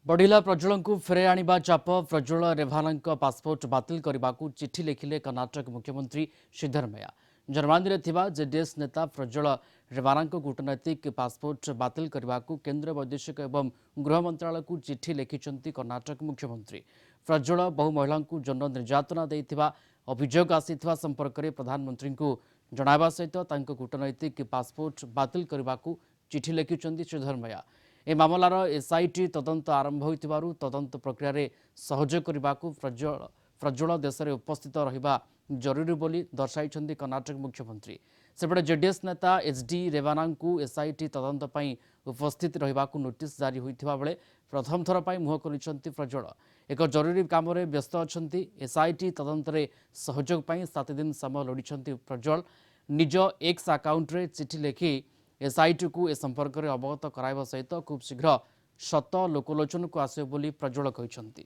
बढ़िला प्रज्वल को फेरे आनिबा चाप प्रज्वल रेभाना पासपोर्ट बातिल करने को चिठी लिखिले कर्नाटक मुख्यमंत्री सिद्धरमैया। जर्मनी थिबा जेडीएस नेता प्रज्वल रेभाना कूटनैतिक पासपोर्ट बातिल करने को केंद्र वैदेशिक एवं गृह मंत्रालय को चिठी लिखिं कर्नाटक मुख्यमंत्री। प्रज्वल बहु महिला जन निर्यातना देथिबा अभियोग आसीथिबा संपर्क में प्रधानमंत्री को जणावा सहित कूटनैतिक पासपोर्ट बातिल करने को चिठी लिखिं सिद्धरमैया। ए मामलार एसआईटी तदंत आरंभ होइतिबारु तदंत प्रक्रिया रे सहयोग करने को प्रज्वल देश में उपस्थित रहिबा जरूरी बोली दर्शाई कर्नाटक मुख्यमंत्री। सेपटे जेडीएस नेता एचडी रेभाना को एसआईटी तदंत पई उपस्थित रहिबा को नोटिस जारी होइतिबा बेले प्रथम थर पई मुह खोलिछंती प्रज्वल। एक जरूरी काम रे व्यस्त अछंती। एसआईटी तदंत रे सहयोग पई 7 दिन समय लोडिछंती प्रज्वल। निज एक्स अकाउंट रे चिठी लिखि एसआईटी को ए संपर्क में अवगत कराइबा सहित खूब शीघ्र सत लोकलोचन को आसे बोली प्रज्वल कहते।